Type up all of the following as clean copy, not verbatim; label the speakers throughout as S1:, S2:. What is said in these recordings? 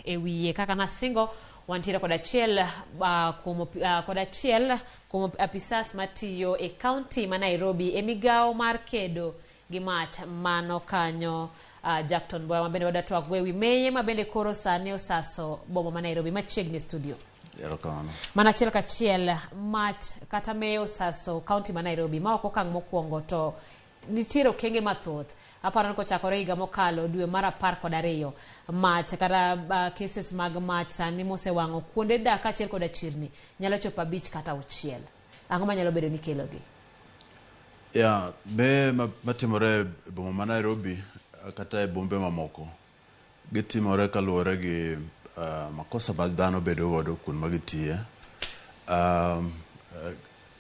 S1: e wiye kaka nasingo wantiere kod achiel kuom apisas matiyo e county ma Nairobi e migao mar kedo gi mach mano kanyo Jackton Mboya mabende wada TWAK gwe wimeye mabende koro sani osaso boma ma Nairobi machiegni studio. Mana achiel kachiel mach kata meyo osaso county ma Nairobi ma ok okang' mokwongo to nitiere okenge mathoth. Aparo ko chakore higa mokalo dwe mar 12 mach kata cases mag mach sani mosewang'o kuonde dak achiel kod chirni nyalo chopo 5 kata 6. Ang'o manyalo bedo ni kelogi?
S2: Ya, matimore e boma ma Nairobi kata e bombe mamoko gitimore kaluwore gi makosa mag dhano bedo godo kuond magitiye.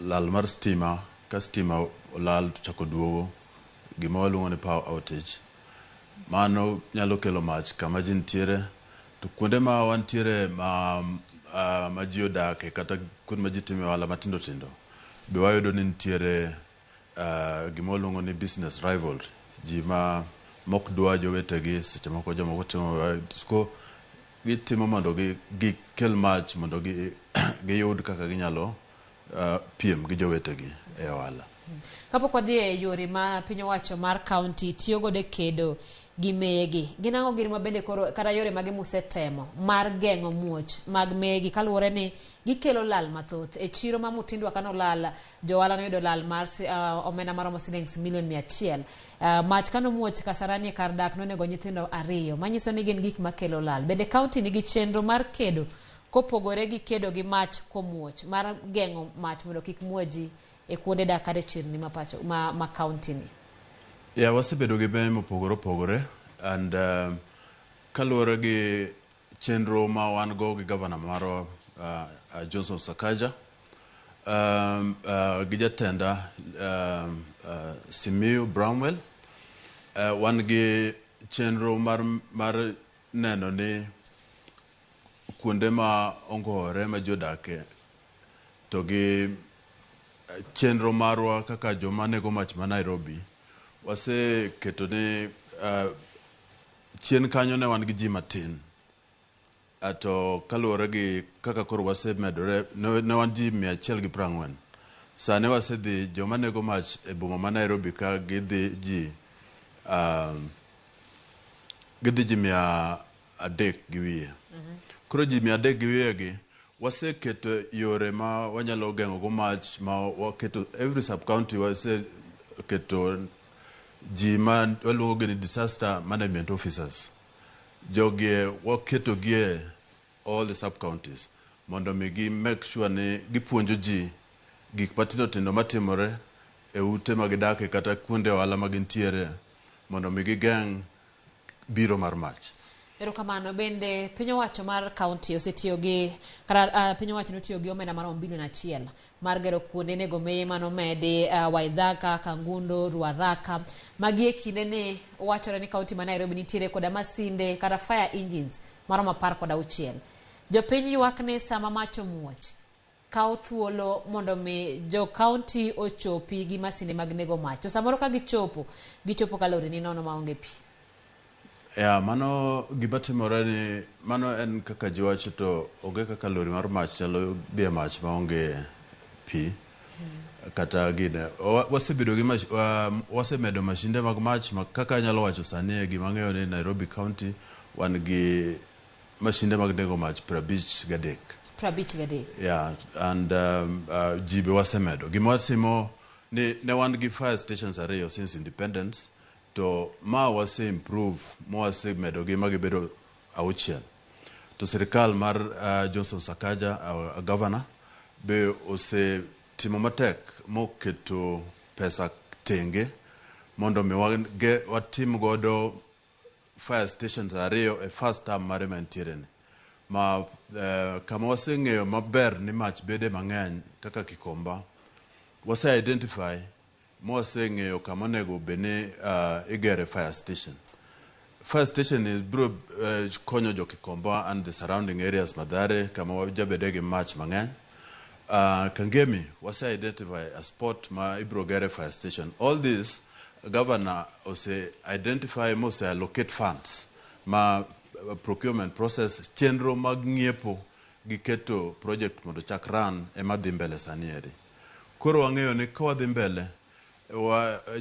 S2: Lal mar stima, ka stima olal to chako duogo, gima waluongo ni power outage. Mano nyalo kelo mach kama ji nitiere, to kuonde ma wantiere ma ji odake kata kuonde ma ji time ohala matindo tindo, be wayudo ni nitiere gima waluongo ni business rivalry. Ji ma mok dwa jowetegi seche moko jomoko timo gitimo mondo gikel mach mondo giyud kaka ginyalo piem gi jowetegi e ohala.
S1: Kapok wadhi e yore ma piny owacho mar county tiyo godo e kedo gi megi, ginang'o giri ma bende koro kata yore mage musetemo mar geng'o muoch mag megi kaluwore ni gikelo lal mathoth e chiro ma Mutindwa kano lal johala noyudo lal mar omenda maromo shillings milion 100. Mach kano muoch Kasarani kar dak nonego nyithindo 2 manyiso ni gin gik makelo lal. Bende county nigi chenro mar kedo kopogore gi kedo gi mach komuoch mar geng'o mach mondo kik muoji e kuonde dak kata chirni mapacho ma county ni?
S2: Ya, wasebedo gi bem opogore and kaluwore gi chenro ma wan go gi governor maro Johnson Sakaja gi jatenda Simiyu Brownwell, wan gi chenro mar neno ni kuonde ma ongore ma jodake to gi chenro marwa kaka joma nego mach ma Nairobi wase keto ni chien kanyo ne wan gi ji matin. Ato kaluwore gi kaka koro wase medore ne wan ji 140. Sane wase dhi joma nego mach e boma ma Nairobi ka gidhi ji 300 gi wiye. Koro ji 300 gi wiye gi wase keto yore ma wanyalo geng'o go mach ma waketo every sub county. Wase keto ji ma waluongo ni disaster management officers. Jogie waketo gie all the sub counties mondo mi make sure ni gipuonjo ji gik matindo tindo matimore e ute magidake kata kuonde ohala magintiere mondo mi gigeng' biro mar mach.
S1: Erokamano. Bende piny owacho mar county osetiyo gi kata piny owacho notiyo gi omenda maromo bilion 1 mar gero kuonde nego meye manomedi Waithaka, Kangundo, Ruaraka. Magi e kinde ni wachore ni county ma Nairobi nitiere koda masinde kata fire engines maromo 16. Jopiny ywak ni sama mach omuoch kawo thuolo mondo mi jo county ochopi gi masinde mag nego mach. To samoro ka gichopo kalori ni nono maonge pi.
S2: Ya, mano gibatimore ni mano en kaka jiwacho to onge kaka lori mar mach chalo dhie mach maonge pi kata gine. Wasebedo gi wasemedo mashinde mag mach kaka nyalo wacho sani e gima ng'eyo ni Nairobi County wan gi mashinde mag nego mach 53. Yeah, and jibe wasemedo. Gima wasimo ni ne wan gi fire stations 2 since independence. To ma wase improve mo wase medo gi magibedo 6. To serikal mar Johnson Sakaja our governor be ose timo matek mo keto pesa tenge mondo mi watim godo fire stations 2 e first term mare mantiere ni. Ma kama wase ng'eyo maber ni mach bede mang'eny kaka Kikomba wase identify mo ng'eyo kama nego bene igere fire station. Fire station is bro konyo jo Kikomba and the surrounding areas Madare kama wajabede gi mach mang'eny. Kangemi wase identify a spot ma ibro gere fire station. All this governor ose identify mo se allocate funds ma procurement process chenro mag ng'iepo gi keto project mondo chak ran ema dhi mbele sani eri. Koro wang'eyo ni ka wadhi mbele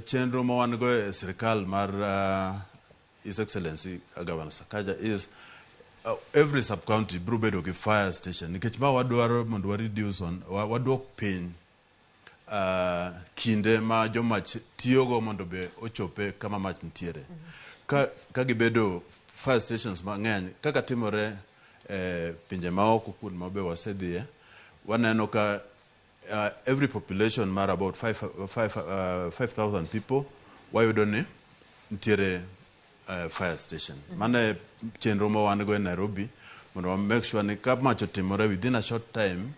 S2: chenro ma wan go e sirikal mar His Excellency Governor Sakaja is every sub-county bro bedo gi fire station nikech ma wadwaro mondo wa reduce on wadwok piny kinde ma jomach tiyogo mondo be ochope kama mach nitiere. Ka gibedo fire stations mang'eny kaka timore pinje maoko kuond mabe wasedhie waneno ka every population mar about 5,000 people wayudo ni nitiere fire station. Mane chenro ma wan go e Nairobi mondo wa make sure ni ka mach otimore within a short time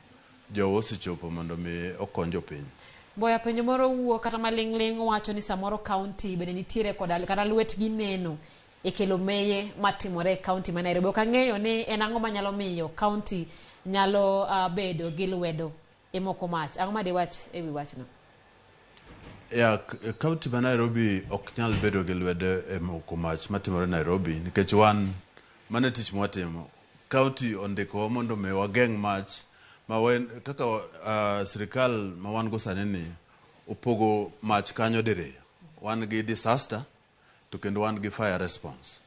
S2: jo osechopo mondo mi okonjo piny.
S1: Boya penjo moro wuo kata maling'ling wacho ni samoro county bende nitiere kata lwetgi neno e kelo meye matimore e county ma Nairobi. Ok ang'eyo ni en ang'o manyalo miyo county nyalo bedo gi lwedo e moko mach. Ang'o ma diwach e wi wachno?
S2: County ma Nairobi ok nyal bedo gi lwedo e moko mach matimore Nairobi nikech wan mane tich mwatimo. County ondiko mondo me wageng' mach ma kaka sirikal ma wan go sani ni opogo mach kanyo dire. Wan gi disaster to kendo wan gi fire response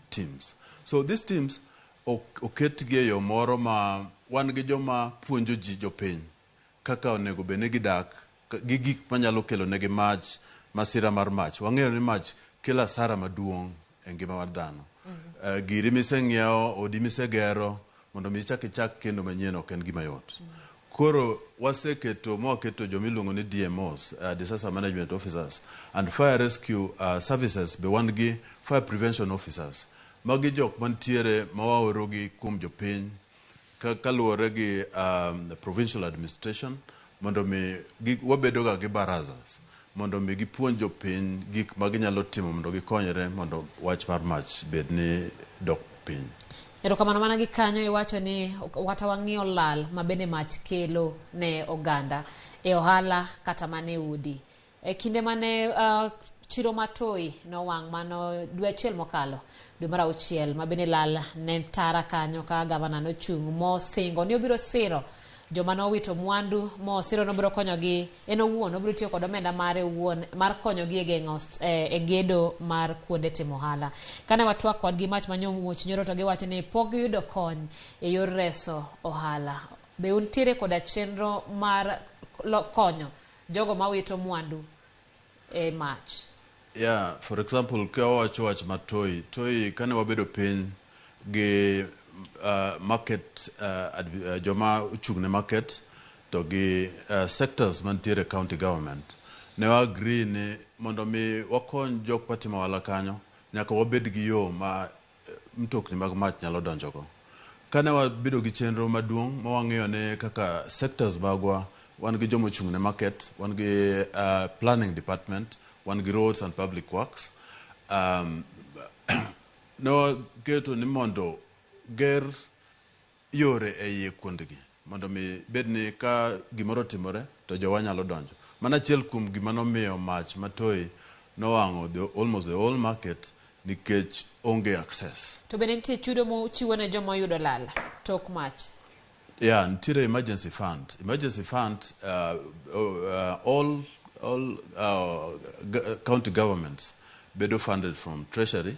S2: teams. So these teams oket gi yo moro ma wan gi joma puonjo ji jopiny kaka onego bene gidak gi gik manyalo kelo negi mach masira mar mach. Wang'eyo ni mach kelo asara maduong' e ngima mar dhano. Giri miseng'iewo, odi misegero mondo michak kendo manyien ok en gima yot. Koro waketo jomiluongo ni DMOs, disaster management officers, and fire rescue services be wan gi fire prevention officers. Magi jok mantiere mawaoro gi kum jopiny kaluwore gi provincial administration mondo mi wabedo ga gi barazas mondo mi gipuonj jopiny gik maginyalo timo mondo gikonyre mondo wach mar mach bed ni dok piny.
S1: Erokamano mana gi kanyo iwacho ni wata wang'iyo lal ma bende mach kelo ne oganda e ohala kata mane udi. E kinde mane chiro matoi no wang' mano dwe achiel mokalo dwe mar auchiel ma bende lal ne tara kanyo ka gavana no chung' mosingo ni obiro siro joma nowito mwandu mosiro nobiro konyogi en owuon obiro tiyo kod omenda mare owuon mar konyogi e geng'o e gedo mar kuonde timo ohala. Kane watwak kodgi mach manyomuoch nyoro to giwacho ni pok giyudo kony e yor reso ohala. Be untiere koda chenro mar konyo jogo mawito mwandu e mach?
S2: For example, ka wacho wach matoi kane wabedo piny gi market joma uchungne market to gi sectors mantiere county government ne wa agree ni mondo mi wakony jok matimo ohala kanyo nyaka wabed gi yo ma mtokni mag mach nyalo donjogo. Kane wabedo gi chenro maduong' ma wang'eyo ne kaka sectors magwa wan gi jomo chungne market, wan gi planning department, wan gi roads and public works. No geto ni mondo ger yore e iye kuondgi mondo mi bed ni ka gimoro timore to jowa nyalo donjo. Mana achiel kuom gima nomiyo mach matoi nowang'o almost the whole market nikech onge access.
S1: To bende nitie chudo mochiwo ne joma oyudo lal tok mach?
S2: Nitiere emergency fund. Emergency fund, all county governments bedo funded from treasury.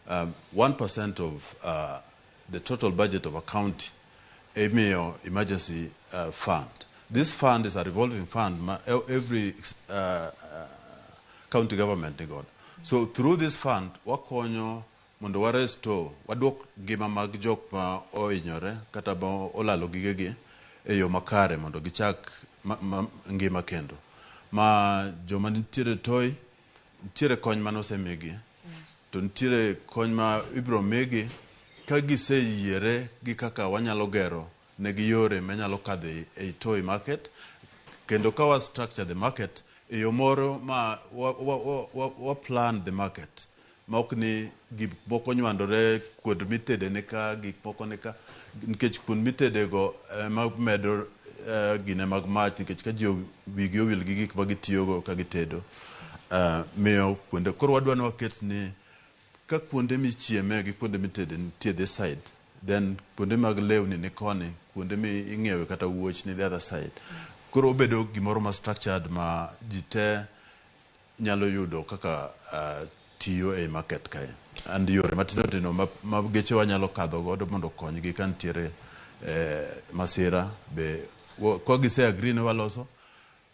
S2: 1% of the total budget of a county email emergency fund. This fund is a revolving fund every county government got. So through this fund wakonyo mondo waresto wadwok ngima mag jok ma ohinyore kata ba olalo gigegi e yo makare mondo gichak ngima kendo. Ma joma nitiere toi nitiere kony manosemigi. To nitiere kony ma ibro migi ka giseyiere gi kaka wanyalo gero ne gi yore manyalo kadhe e toy market kendo ka wa structure the market e yo moro ma wa plan the market ma ok ni gik moko nywandore kuond mitede ne ka gik moko ne ka nikech kuond mitede go ma medo gine mag mach nikech ka ji wigi owil gi gik ma gitiyogo ka gitedo miyo kuonde koro wadwa ni waket ni ka kuonde michieme gi kuonde mitede nitie this side, then kuonde mag lewni ni koni, kuonde mi ing'iewe kata wuoch ni the other side. Koro obedo gimoro ma structured ma ji te nyalo yudo kaka tiyo e market kae. And yore matino tino ma gechewa nyalo kadho godo mondo konygi ka nitiere masira be ko gise agree ne waloso.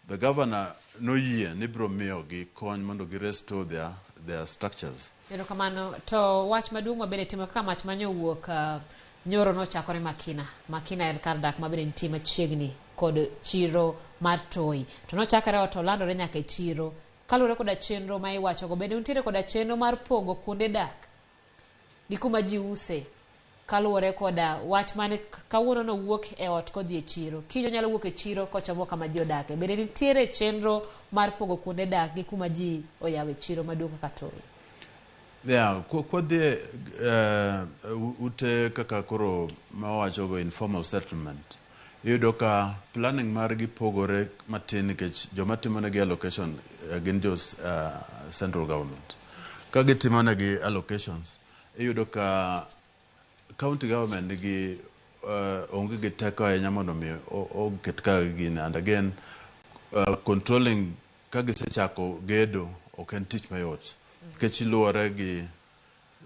S2: The governor no yie ni bro miyo gi kony mondo gi restore their structures.
S1: Ero kamano to wach maduong' mabende timo kaka mach manyowuok nyoro nochakore Makina en kar dak mabende nitie machiegni kod chiro mar Toi. To nochakore to landore nyaka e chiro. Kalure koda chenro ma iwacho go bende nitiere koda chenro mar pogo kuonde dak gi kuma ji use. Kalure koda wach mane kawuono no wuok e ot kodhi e chiro. Kinyo nyalo wuok e chiro kochomo kama ji odake. Bende nitiere chenro mar pogo kuonde dak gi kuma ji oyawe chiro maduong' kaka Toi.
S2: Yeah, kodhi ute kaka koro ma wacho go informal settlement. Iyudo ka planning margi pogore matin nikech joma timonegi allocation gin central government. Ka gitimonegi allocations, iyudo ka county government nigi onge gi teko ahinya mondo mi oket ka gin, and again controlling ka gisechako gedo ok en tich mayot nikech iluwore gi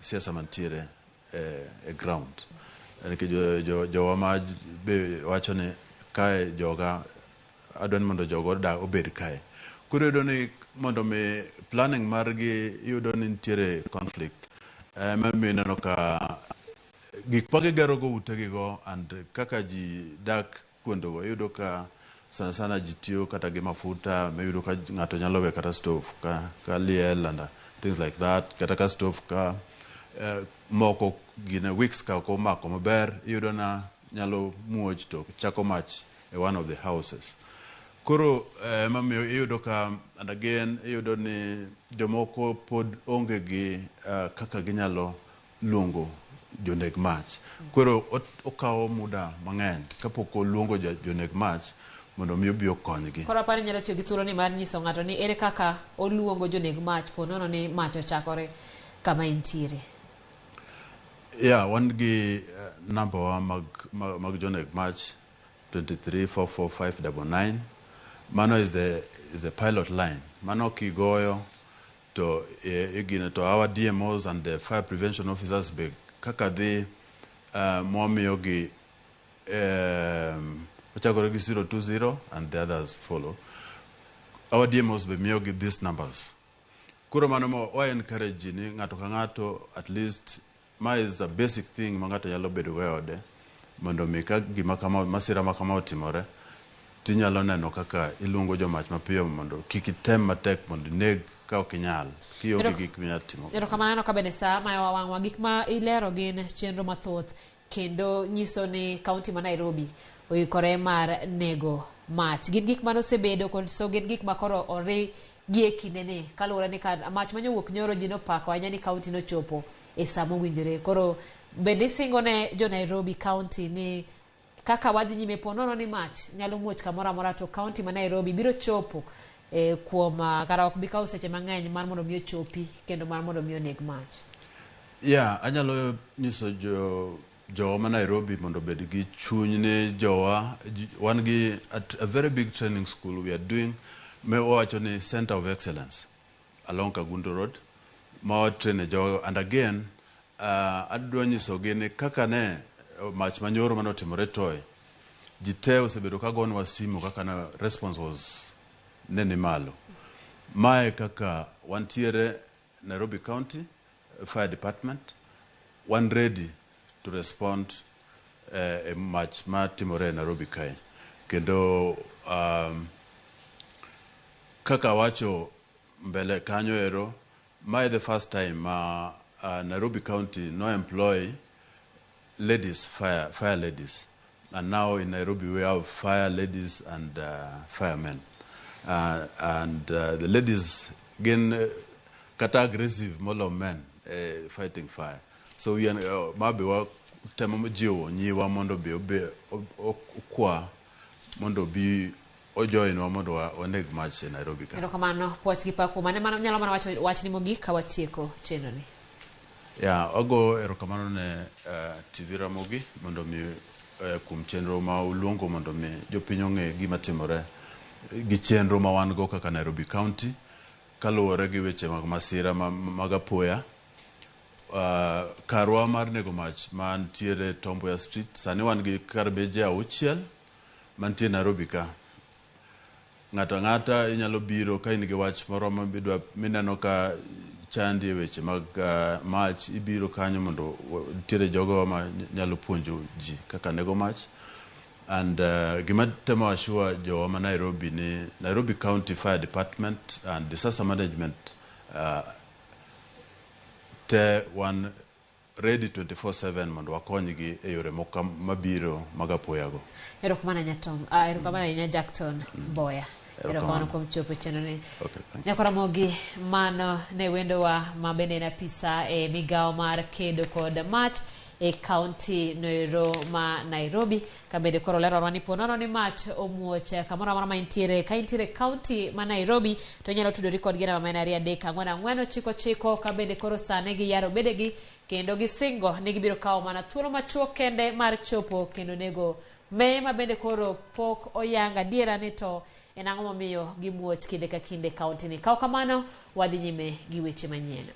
S2: siasa mantiere e ground. Jowa ma be wacho ni kae joga adwa ni mondo jogo obed kae. Koro yudo ni mondo mi planning margi yudo ni nitiere conflict. Mami neno ka gik ma gigero go utegi go and kaka ji dak kuondego yudo ka sana ji tiyo kata gi mafuta, mayudo ka ng'ato nyalo we kata stove ka liel and things like that, kata ka stove ka moko gine weeks ka ko mako maber, iyudo na nyalo muoj to chako mach e one of the houses. Koro mamiyo iyudo ka, and again iyudo ni jomoko pod onge gi kaka ginyalo luongo joneg mach. Koro okawo muda mang'eny kapok oluongo joneg mach mondo mi obi okonygi.
S1: Koro apani nyalo tiyo gi thuolo ni mar nyiso ng'ato ni ere kaka oluongo joneg mach po nono ni mach ochakore kama intiere.
S2: Yeah, wan gi number wa mag joneg mach 234459. Mano is the pilot line. Mano kigoyo to igine to our DMOs and the fire prevention officers be kaka dhi momiyo gi ochakore gi 020 and the others follow. Our DMOs be miyo gi these numbers. Kuro mano mo wa encourage ni ng'ato ka ng'ato at least ma is a basic thing ma ng'ato nyalo bedo go ode mondo mi ka gima kama masira ma kama otimore tinyalo neno kaka iluongo jomach mapiyo mondo kik item matek mondo neg ka ok inyal kiyo gi gik minya timo.
S1: Ero kamano ka bende sa ma wang'wa gik ma ilero gin chenro mathoth kendo nyiso ni kaunti ma Nairobi oikore mar nego mach. Gin gik mano sebedo kod so gin gik ma koro ori gie kindene kaluwore ni ka mach manyowuok nyoro ji nopako ahinya ni kaunti no chopo e sa mowinjore. Koro bende singo ne jo Nairobi kaunti ni kaka wadhi nyime po nono ni mach nyalo muoch kamoro amora to kaunti ma Nairobi biro chopo kuom kara ok bi kawo seche mang'eny mar mondo mi ochopi kendo mar mondo mi oneg mach.
S2: Yeah, anyalo nyiso jowa ma Nairobi mondo bed gi chuny ne jowa. Wan gi a very big training school we are doing me wacho ni Center of Excellence along Kagundo Road ma train jowa, and again adwa nyiso gi ni kaka ne mach manyoro mano timore Toi ji te osebedo ka gonwa simu kaka na response was nene malo. Mae kaka wantiere Nairobi County Fire Department, one ready to respond a mach ma timore Nairobi kae. Kendo kaka wacho mbele kanyo ero, mae the first time Nairobi County no employ ladies, fire ladies. And now in Nairobi we have fire ladies and firemen. And the ladies again kata aggressive more of men fighting fire. So we maybe wa temo jiwo nyiwa mondo bi okwa mondo bi ojoin wa mondo oneg mach in Nairobi ka.
S1: Ero kamano puoch gi paku mane nyalo mana wach ni mogik ka watieko chenro ni.
S2: Ya, ogo erokamano ne TV Ramogi mondo mi kum chenro ma uluongo mondo mi jopiny ong'e gima timore gi chenro ma wan go kaka Nairobi County kaluwore gi weche mag masira mag apoya. Karwa mar nego mach mantiere Tom Mboya Street sani wan gi karbeje 6 mantie Nairobi ka. Ng'ata inyalo biro ka in gi wach moro mineno ka chandi weche mag mach, ibiro kanyo mondo tiere jogo ma nyalo puonjo ji kaka nego mach. And gima temo assure jowa ma Nairobi ni Nairobi County Fire Department and Disaster Management te wan ready 24/7 mondo wakonygi e yore mabiro mag apoyago.
S1: Erokamano nya Jackton Mboya. Erokamano kuom chopo chenro ni. Ramogi mano ne wendowa mabende na pisa e Migao mar kedo kod mach e county noero ma Nairobi. Kabende koro lero rwani ponono ni mach omuoche kamoro amora ma intiere ka intiere county ma Nairobi to nyalo tudori kod gina ma Nairobi adeka ng'wen chiko kabende koro sane gi yaro bedegi kendo gisingo ni gibiro kawo mana thuolo machuok kende mar chopo kendo nego me mabende koro pok oyanga diera ni to en ang'o momiyo gimuoch kinde ka kinde county ni. Kaw kamano wadhi nyime gi weche manyien.